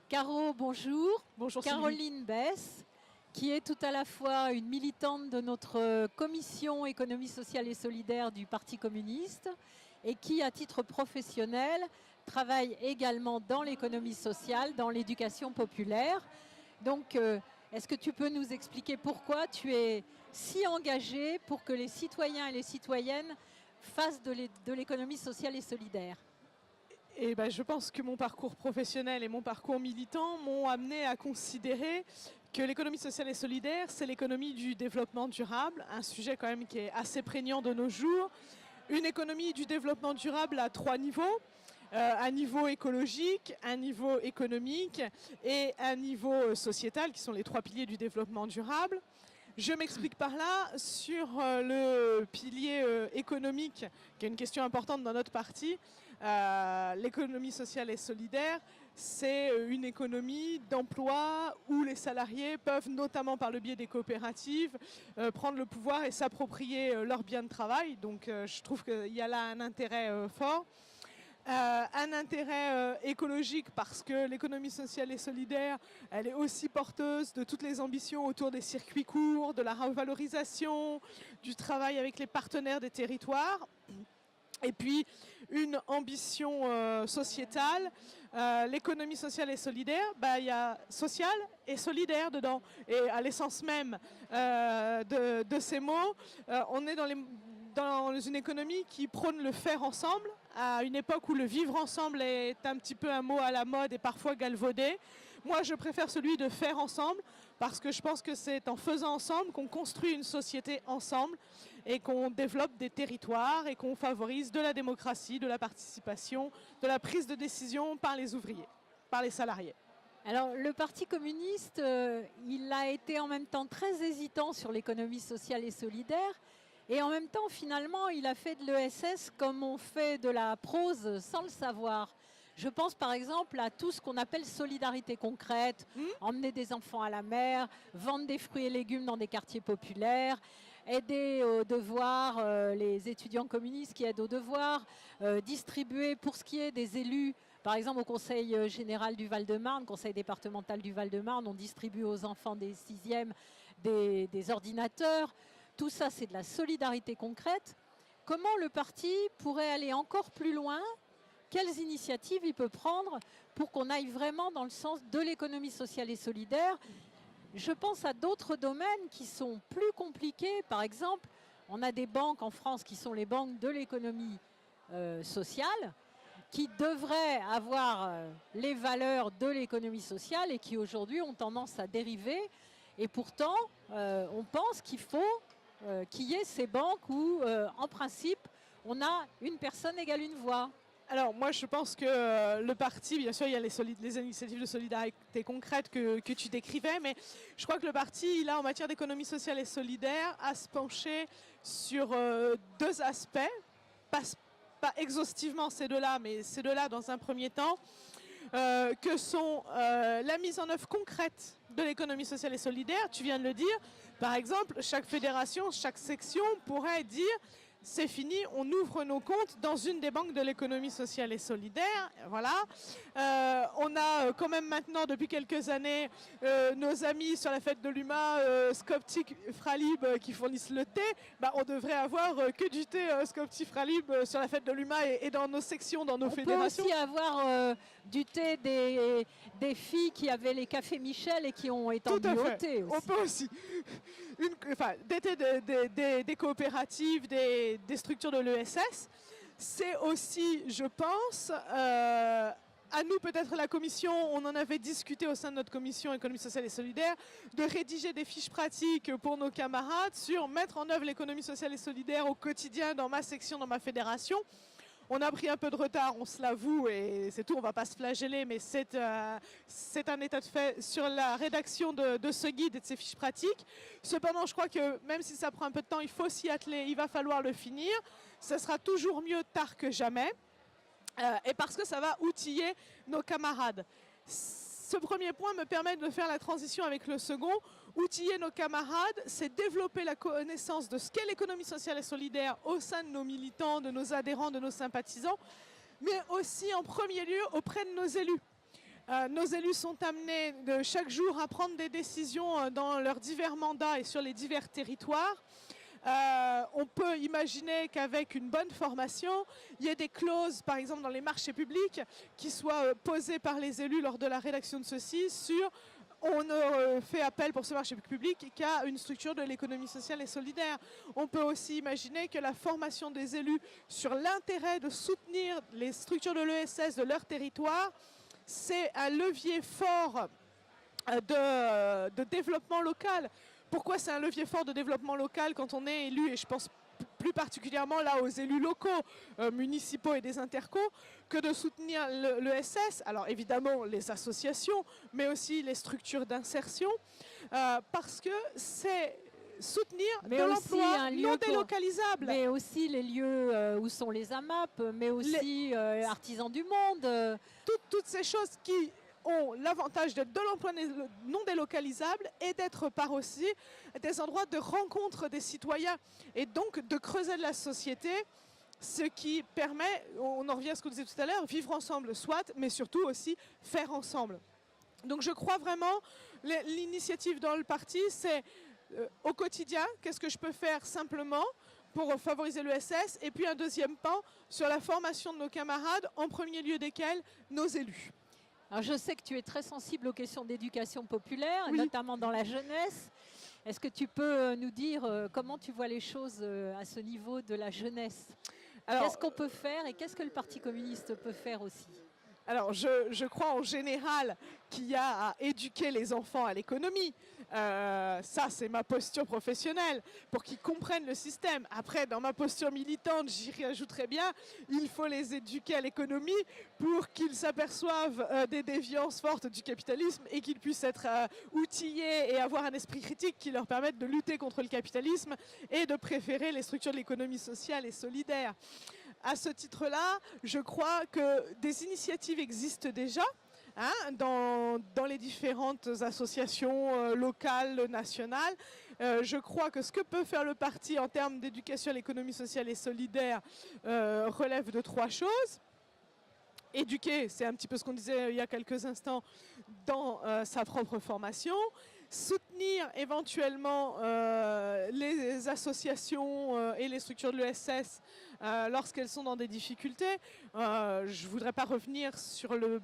Caro, bonjour. Bonjour Caroline Besse, qui est tout à la fois une militante de notre commission économie sociale et solidaire du Parti communiste et qui, à titre professionnel, travaille également dans l'économie sociale, dans l'éducation populaire. Donc, est-ce que tu peux nous expliquer pourquoi tu es si engagée pour que les citoyens et les citoyennes fassent de l'économie sociale et solidaire ? Et je pense que mon parcours professionnel et mon parcours militant m'ont amené à considérer que l'économie sociale et solidaire, c'est l'économie du développement durable, un sujet quand même qui est assez prégnant de nos jours. Une économie du développement durable à 3 niveaux. Un niveau écologique, un niveau économique et un niveau sociétal, qui sont les 3 piliers du développement durable. Je m'explique par là sur le pilier économique, qui est une question importante dans notre parti. L'économie sociale et solidaire, c'est une économie d'emploi où les salariés peuvent, notamment par le biais des coopératives, prendre le pouvoir et s'approprier leurs biens de travail. Donc je trouve qu'il y a là un intérêt fort. Un intérêt écologique parce que l'économie sociale et solidaire, elle est aussi porteuse de toutes les ambitions autour des circuits courts, de la revalorisation, du travail avec les partenaires des territoires. Et puis une ambition sociétale. L'économie sociale et solidaire, il y a social et solidaire dedans. Et à l'essence même de ces mots, on est dans une économie qui prône le faire ensemble, à une époque où le vivre ensemble est un petit peu un mot à la mode et parfois galvaudé. Moi, je préfère celui de faire ensemble, parce que je pense que c'est en faisant ensemble qu'on construit une société ensemble et qu'on développe des territoires et qu'on favorise de la démocratie, de la participation, de la prise de décision par les ouvriers, par les salariés. Alors, le Parti communiste, il a été en même temps très hésitant sur l'économie sociale et solidaire. Et en même temps, finalement, il a fait de l'ESS comme on fait de la prose sans le savoir. Je pense par exemple à tout ce qu'on appelle solidarité concrète, emmener des enfants à la mer, vendre des fruits et légumes dans des quartiers populaires, aider aux devoirs, les étudiants communistes qui aident aux devoirs, distribuer pour ce qui est des élus. Par exemple, au Conseil général du Val-de-Marne, Conseil départemental du Val-de-Marne, on distribue aux enfants des 6e des ordinateurs. Tout ça, c'est de la solidarité concrète. Comment le parti pourrait aller encore plus loin ? Quelles initiatives il peut prendre pour qu'on aille vraiment dans le sens de l'économie sociale et solidaire ? Je pense à d'autres domaines qui sont plus compliqués. Par exemple, on a des banques en France qui sont les banques de l'économie sociale, qui devraient avoir les valeurs de l'économie sociale et qui aujourd'hui ont tendance à dériver. Et pourtant, on pense qu'il faut qu'il y ait ces banques où, en principe, on a une personne égale une voix. Alors moi je pense que le parti, bien sûr il y a les initiatives de solidarité concrète que tu décrivais, mais je crois que le parti, il a en matière d'économie sociale et solidaire à se pencher sur 2 aspects, pas exhaustivement ces 2-là, mais ces 2-là dans un premier temps, que sont la mise en œuvre concrète de l'économie sociale et solidaire. Tu viens de le dire, par exemple, chaque fédération, chaque section pourrait dire c'est fini, on ouvre nos comptes dans une des banques de l'économie sociale et solidaire. Voilà. On a quand même maintenant, depuis quelques années, nos amis sur la fête de l'UMA, Skopti Fralib, qui fournissent le thé. On devrait avoir que du thé Skopti Fralib sur la fête de l'UMA et dans nos sections, dans nos fédérations. On peut aussi avoir du thé des filles qui avaient les cafés Michel et qui ont étendu au thé aussi. On peut aussi. Des thés des coopératives, des structures de l'ESS. C'est aussi, je pense, à nous peut-être la commission, on en avait discuté au sein de notre commission économie sociale et solidaire, de rédiger des fiches pratiques pour nos camarades sur mettre en œuvre l'économie sociale et solidaire au quotidien dans ma section, dans ma fédération. On a pris un peu de retard, on se l'avoue, et c'est tout, on ne va pas se flageller, mais c'est un état de fait sur la rédaction de ce guide et de ces fiches pratiques. Cependant, je crois que même si ça prend un peu de temps, il faut s'y atteler, il va falloir le finir. Ce sera toujours mieux tard que jamais, et parce que ça va outiller nos camarades. Ce premier point me permet de faire la transition avec le second. Outiller nos camarades, c'est développer la connaissance de ce qu'est l'économie sociale et solidaire au sein de nos militants, de nos adhérents, de nos sympathisants, mais aussi en premier lieu auprès de nos élus. Nos élus sont amenés chaque jour à prendre des décisions dans leurs divers mandats et sur les divers territoires. On peut imaginer qu'avec une bonne formation, il y ait des clauses, par exemple dans les marchés publics, qui soient posées par les élus lors de la rédaction de ceux-ci sur on ne fait appel pour ce marché public qu'à une structure de l'économie sociale et solidaire. On peut aussi imaginer que la formation des élus sur l'intérêt de soutenir les structures de l'ESS de leur territoire, c'est un levier fort de développement local. Pourquoi c'est un levier fort de développement local quand on est élu, et je pense plus particulièrement là aux élus locaux, municipaux et des intercos, que de soutenir l'ESS, alors évidemment les associations, mais aussi les structures d'insertion, parce que c'est soutenir de l'emploi non délocalisable. Mais aussi les lieux où sont les AMAP, mais aussi Artisans du Monde. Toutes ces choses qui ont l'avantage d'être de l'emploi non délocalisable et d'être par aussi des endroits de rencontre des citoyens et donc de creuser de la société, ce qui permet, on en revient à ce qu'on disait tout à l'heure, vivre ensemble soit, mais surtout aussi faire ensemble. Donc je crois vraiment, l'initiative dans le parti, c'est au quotidien, qu'est-ce que je peux faire simplement pour favoriser l'ESS, et puis un deuxième pan sur la formation de nos camarades, en premier lieu desquels nos élus. Alors je sais que tu es très sensible aux questions d'éducation populaire, oui, notamment dans la jeunesse. Est-ce que tu peux nous dire comment tu vois les choses à ce niveau de la jeunesse? Qu'est-ce qu'on peut faire et qu'est-ce que le Parti communiste peut faire aussi? Alors, je crois en général qu'il y a à éduquer les enfants à l'économie. Ça, c'est ma posture professionnelle, pour qu'ils comprennent le système. Après, dans ma posture militante, j'y rajouterais bien, il faut les éduquer à l'économie pour qu'ils s'aperçoivent des déviances fortes du capitalisme et qu'ils puissent être outillés et avoir un esprit critique qui leur permette de lutter contre le capitalisme et de préférer les structures de l'économie sociale et solidaire. À ce titre-là, je crois que des initiatives existent déjà dans les différentes associations locales, nationales. Je crois que ce que peut faire le parti en termes d'éducation à l'économie sociale et solidaire relève de 3 choses. Éduquer, c'est un petit peu ce qu'on disait il y a quelques instants, dans sa propre formation. Soutenir éventuellement les associations et les structures de l'ESS lorsqu'elles sont dans des difficultés. Je ne voudrais pas revenir sur le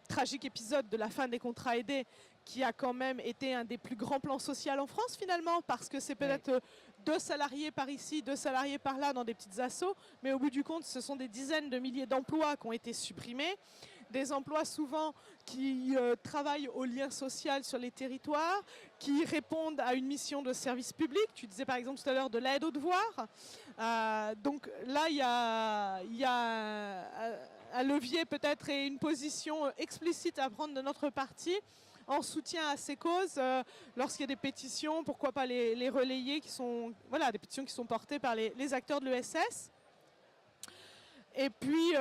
tragique épisode de la fin des contrats aidés, qui a quand même été un des plus grands plans sociaux en France finalement, parce que c'est peut-être 2 salariés par ici, 2 salariés par là dans des petites assos, mais au bout du compte, ce sont des dizaines de milliers d'emplois qui ont été supprimés. Des emplois souvent qui travaillent au lien social sur les territoires, qui répondent à une mission de service public. Tu disais par exemple tout à l'heure de l'aide aux devoirs. Donc là, il y a un levier peut-être et une position explicite à prendre de notre parti en soutien à ces causes. Lorsqu'il y a des pétitions, pourquoi pas les relayer, qui sont des pétitions qui sont portées par les acteurs de l'ESS. Et puis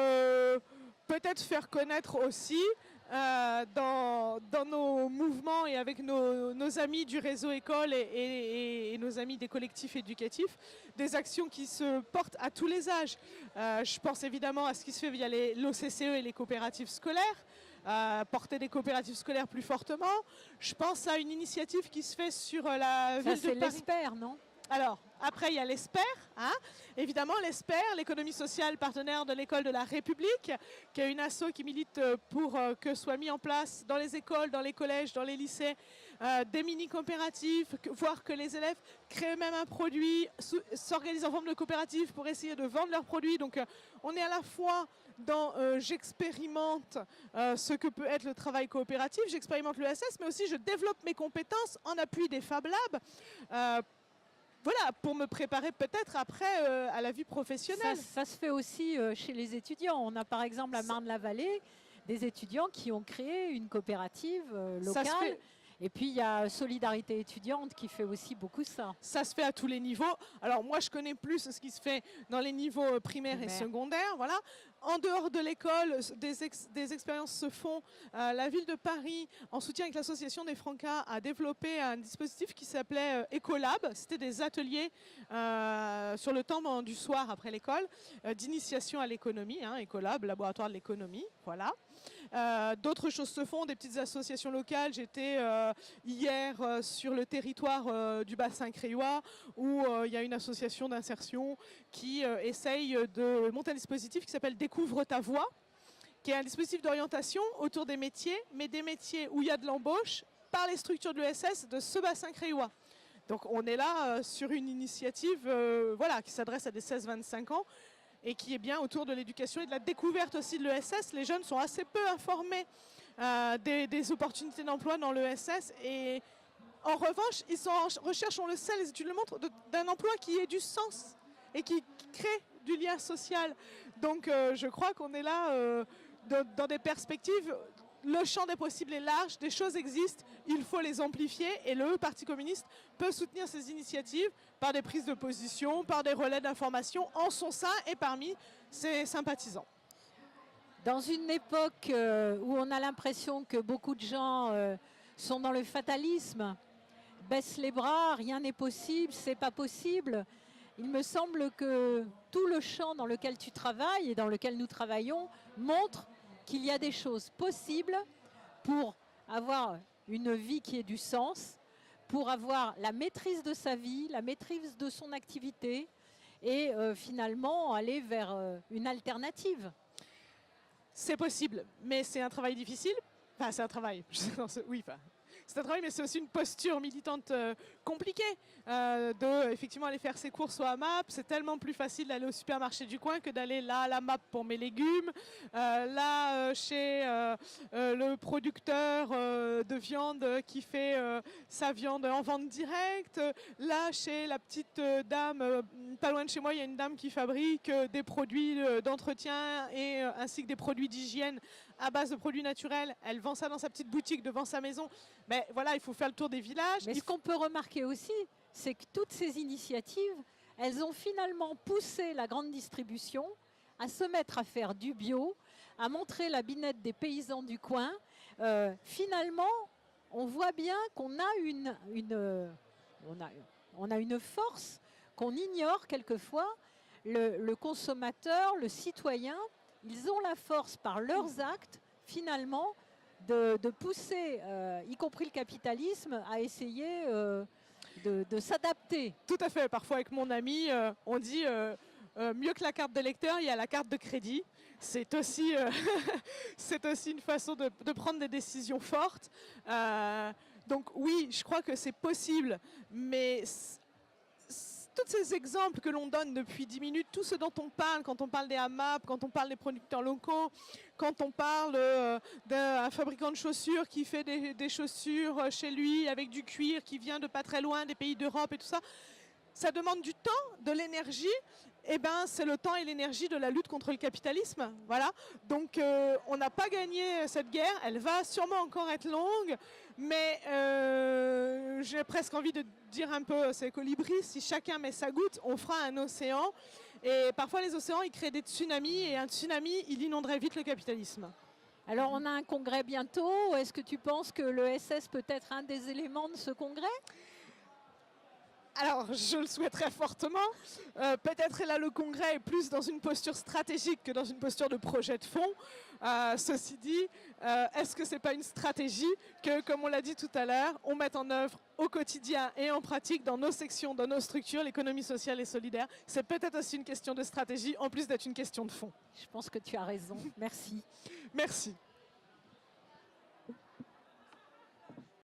peut-être faire connaître aussi dans nos mouvements et avec nos amis du réseau école et nos amis des collectifs éducatifs, des actions qui se portent à tous les âges. Je pense évidemment à ce qui se fait via l'OCCE et les coopératives scolaires, porter des coopératives scolaires plus fortement. Je pense à une initiative qui se fait sur la ville de Paris. Ça, c'est l'ESPER, non ? Alors, après, il y a l'ESPER. Évidemment, l'ESPER, l'économie sociale partenaire de l'école de la République, qui est une asso qui milite pour que soient mis en place dans les écoles, dans les collèges, dans les lycées, des mini-coopératives, voire que les élèves créent même un produit, s'organisent en forme de coopérative pour essayer de vendre leurs produits. Donc, on est à la fois dans j'expérimente ce que peut être le travail coopératif, j'expérimente l'ESS, mais aussi je développe mes compétences en appui des Fab Labs, pour me préparer peut-être après à la vie professionnelle. Ça se fait aussi chez les étudiants. On a par exemple à Marne-la-Vallée des étudiants qui ont créé une coopérative locale. Et puis il y a Solidarité étudiante qui fait aussi beaucoup ça. Ça se fait à tous les niveaux. Alors moi je connais plus ce qui se fait dans les niveaux primaires et secondaires. Voilà. En dehors de l'école, des expériences se font. La ville de Paris, en soutien avec l'association des Francas, a développé un dispositif qui s'appelait Ecolab. C'était des ateliers sur le temps du soir après l'école, d'initiation à l'économie. Ecolab, laboratoire de l'économie. Voilà. D'autres choses se font, des petites associations locales. J'étais hier sur le territoire du bassin créois où il y a une association d'insertion qui essaye de monter un dispositif qui s'appelle Découvre ta voix, qui est un dispositif d'orientation autour des métiers, mais des métiers où il y a de l'embauche par les structures de l'ESS de ce bassin créois. Donc on est là sur une initiative voilà, qui s'adresse à des 16-25 ans et qui est bien autour de l'éducation et de la découverte aussi de l'ESS. Les jeunes sont assez peu informés des opportunités d'emploi dans l'ESS et en revanche, ils sont en recherche, on le sait, les études le montrent, d'un emploi qui ait du sens et qui crée du lien social. Donc je crois qu'on est là dans des perspectives, le champ des possibles est large, des choses existent, il faut les amplifier et le Parti communiste peut soutenir ces initiatives par des prises de position, par des relais d'information en son sein et parmi ses sympathisants. Dans une époque où on a l'impression que beaucoup de gens sont dans le fatalisme, baissent les bras, rien n'est possible, c'est pas possible, il me semble que tout le champ dans lequel tu travailles et dans lequel nous travaillons montre qu'il y a des choses possibles pour avoir une vie qui ait du sens, pour avoir la maîtrise de sa vie, la maîtrise de son activité et finalement aller vers une alternative. C'est possible, mais c'est un travail difficile. Enfin, c'est un travail. Oui, enfin, c'est un travail, mais c'est aussi une posture militante compliquée de effectivement aller faire ses courses au AMAP. C'est tellement plus facile d'aller au supermarché du coin que d'aller là à la MAP pour mes légumes, là chez le producteur de viande qui fait sa viande en vente directe, là chez la petite dame, pas loin de chez moi, il y a une dame qui fabrique des produits d'entretien et ainsi que des produits d'hygiène à base de produits naturels. Elle vend ça dans sa petite boutique devant sa maison. Mais voilà, il faut faire le tour des villages. Mais ce qu'on peut remarquer aussi, c'est que toutes ces initiatives, elles ont finalement poussé la grande distribution à se mettre à faire du bio, à montrer la binette des paysans du coin. Finalement, on voit bien qu'on a on a une force qu'on ignore quelquefois. Le consommateur, le citoyen, ils ont la force par leurs actes, finalement, de pousser, y compris le capitalisme, à essayer de s'adapter. Tout à fait. Parfois, avec mon ami, on dit mieux que la carte d'électeur, il y a la carte de crédit. C'est aussi, c'est aussi une façon de prendre des décisions fortes. Donc oui, je crois que c'est possible, mais tous ces exemples que l'on donne depuis 10 minutes, tout ce dont on parle quand on parle des AMAP, quand on parle des producteurs locaux, quand on parle d'un fabricant de chaussures qui fait des chaussures chez lui avec du cuir qui vient de pas très loin, des pays d'Europe et tout ça, ça demande du temps, de l'énergie. Eh ben, c'est le temps et l'énergie de la lutte contre le capitalisme. Voilà. Donc, on n'a pas gagné cette guerre. Elle va sûrement encore être longue. Mais j'ai presque envie de dire un peu, c'est colibri, si chacun met sa goutte, on fera un océan. Et parfois, les océans, ils créent des tsunamis. Et un tsunami, il inonderait vite le capitalisme. Alors, on a un congrès bientôt. Est-ce que tu penses que l'ESS peut être un des éléments de ce congrès ? Alors, je le souhaiterais fortement. Peut-être là, le Congrès est plus dans une posture stratégique que dans une posture de projet de fond. Ceci dit, est-ce que ce n'est pas une stratégie que, comme on l'a dit tout à l'heure, on mette en œuvre au quotidien et en pratique dans nos sections, dans nos structures, l'économie sociale et solidaire? C'est peut-être aussi une question de stratégie, en plus d'être une question de fond. Je pense que tu as raison. Merci. Merci.